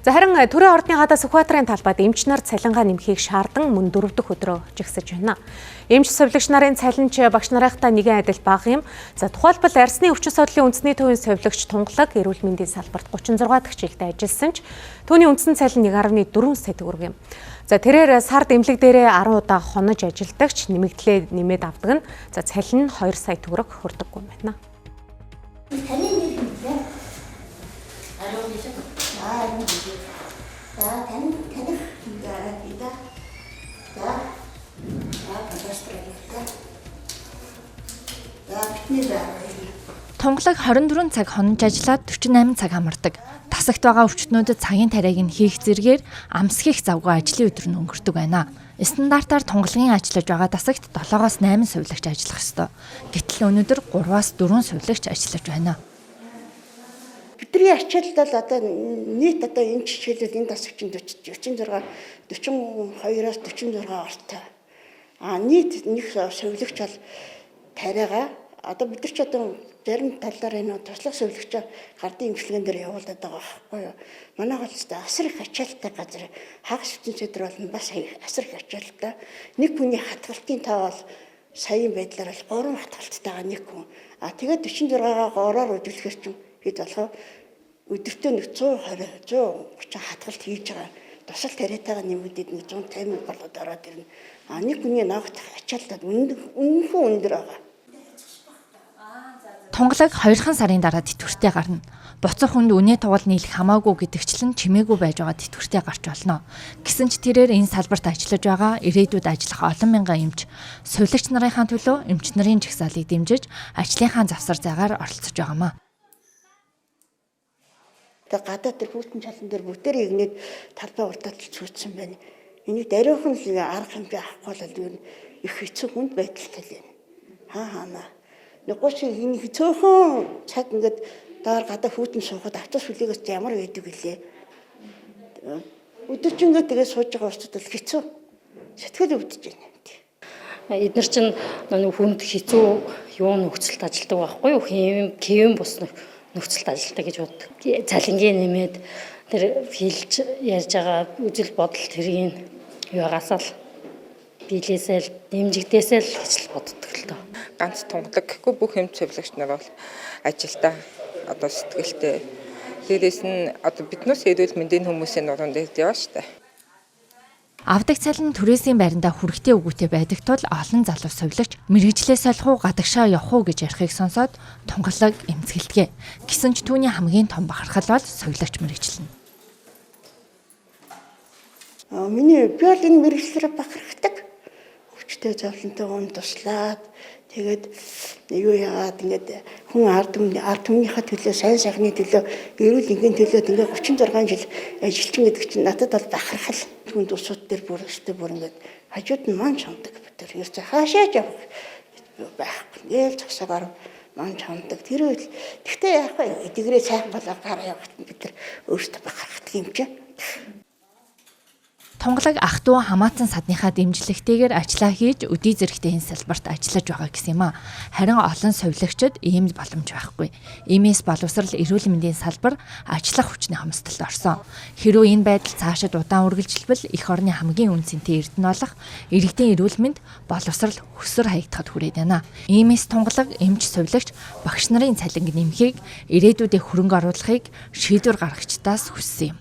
За харин Төрийн ордны гадаа Сүхбаатарын талбайд эмч нар цалингаа нэмэхийг шаардсан мөн 4 дахь өдрөө жигсэж байна. Эмч совилогч нарын цалинч багш нарынхаа нэгэн адил бага юм. За тухайлбал арсны өвчин содлын үндэсний төвийн совилогч Тунгалаг эрүүл мэндийн салбарт 36 дахь жилдээ ажилласан ч түүний үндсэн цалин 1.4 сая төгрөг юм. За тэрээр сард эмнэлэг дээрээ 10 удаа хонож ажилдагч нэмэгдлээ нэмээд авдаг нь за цалин нь 2 сая төгрөг хүрдэггүй юм байна. Тунгалаг 24 цаг хонож ажиллаад 48 цаг амардаг. Тасагт байгаа өвчтнүүдэд цагийн тариаг нь хийх зэргээр амсхийх завгүй ажлын өдөр нь өнгөрдөг байна. Стандартаар тунгалагын ажиллаж байгаа тасагт 7-8 сувилагч ажиллах ёстой. Гэтэл өнөөдөр 3-4 сувилагч ажиллаж байна. Бидний ачаалт бол одоо нийт одоо энэ жишээлбэл энэ тасагчин 42-42-аас 46 ортой. Нийт нэг сувилагч бол тариагаа одоо бид нар ч одоо зарим талаар энэ туслах сувилагч гардын имчилгээнд дээр явуулдаг байгаа байхгүй юу. Манай голцтой асар их ачаалттай газар хагас өвчин цэдэр бол бас асар их ачаалттай. Нэг хүний хатгалтын тоо бол саяын байдлаар бол 3 хатгалтайгаа нэг хүн. Тэгээд 46-гаа 3-оор үзүүлэхээр чинь хэд болох өдөртөө 120 130 хатгалт хийж байгаа. Тусал тариатайгаа нэмэгдээд 150 болоод ороод ирнэ. Нэг хүний ногдох ачаалтад үнэхээр өндөр байгаа. Тунгалаг 2 сарын дараа тэтгэвртэй гарна. Буцах хүнд үнэ тугал нийлэх хамаагүй гэдэгчлэн чимээгүй байж байгаа тэтгэвртэй гарч болно. Гэсэн ч тэрээр энэ салбарт ажиллаж байгаа ирээдүйд ажиллах олон мянган эмч, сувилагч нарынхаа төлөө эмч нарын жагсаалыг дэмжиж ажлынхаа завсар зайгаар оролцож байгаамаа. Гадаад тэр хүүтэн чалан дээр бүтээр игнээд талбай урдaalж зүүцсэн байна. Энийг даруйхан л арга хэмжээ авахгүй бол их хэцүү хүнд байдалтай л байна. Нөгөө шиг энэ цөөхөн цаг ингээд доор гадаа хүүтэн суухад автобус хүлээгээс ямар байдаг гэлээ. Өдөржингөө тэгээ сууж байгаа уустууд л хэцүү. Сэтгэл өвдөж байна. Эдгээр чинь хүнд хэцүү юу нөхцөлд ажилладаг байхгүй юу? Хэвэн бус нөхцөлд ажилладаг гэж боддог. Цалингийн нэмээд тэр хэлж ярьж байгаа үзэл бодол тэрийг юугаас л биелээсэл дэмжигдээсэл гэж л боддог л доо. Ганц тунгалаг гэхгүй бүх эмч сувилагч нар бол ажилдаа одоо сэтгэлтэй. Дээрээс нь одоо биднээс эрүүл мэндийн хүмүүсийн нуруунд яваа штэ. Авдаг цалин түрээсийн байрандаа хүрхтээ өгөөтэй байдаг тул олон залуу сувилагч мэргэжлээ солих уу гадагшаа явах уу гэж ярихыг сонсоод тунгалаг эмзэгэлдэгэ. Гэсэн ч түүний хамгийн том бахархал бол сувилагч мэргэжил нь. Миний би бол энэ мэргэжлэрээ бахархдаг. Өвчтэй зовлонтойгоо туслаад тэгээд юу яагаад ингээд хүн ард түмнийхээ төлөө сайн сайхны төлөө эрүүл энгийн төлөө ингээд 36 жил ажилчин гэдэг чинь надад бол бахархал. Түн тусууд дээр бүр ингээд хажууд нь маань чамдаг бид тэр ерөөсөө хаашааж явах байхгүй. Нээл цогсоогоор маань чамдаг. Тэр үйл гэхдээ яах вэ? Эдгээрээ сайхан болоо гараа явахт бид тэр өөрсдөө бахархдаг юм чинь. Тунгалаг ах トゥ хамаатан садныхаа дэмжлэгтэйгээр ажиллаа хийж өдий зэрэгтэй энэ салбарт ажиллаж байгаа гэсэн юм а. Харин олон сувилагчид ийм боломж байхгүй. Иймээс боловсрал эрүүл мэндийн салбар ажиллах хүчний хомсдолд орсон. Хэрвээ энэ байдал цаашид удаан үргэлжилбэл эх орны хамгийн үнцэнтэй эрдэнэ болох иргэдийн эрүүл мэнд боловсрал хөсөр хаягдахад хүрээд байна. Иймээс тунгалаг эмч сувилагч багш нарын цалинг нэмэхийг ирээдүйдээ хөрөнгө оруулахыг шийдвэр гаргагчдаас хүссэн юм.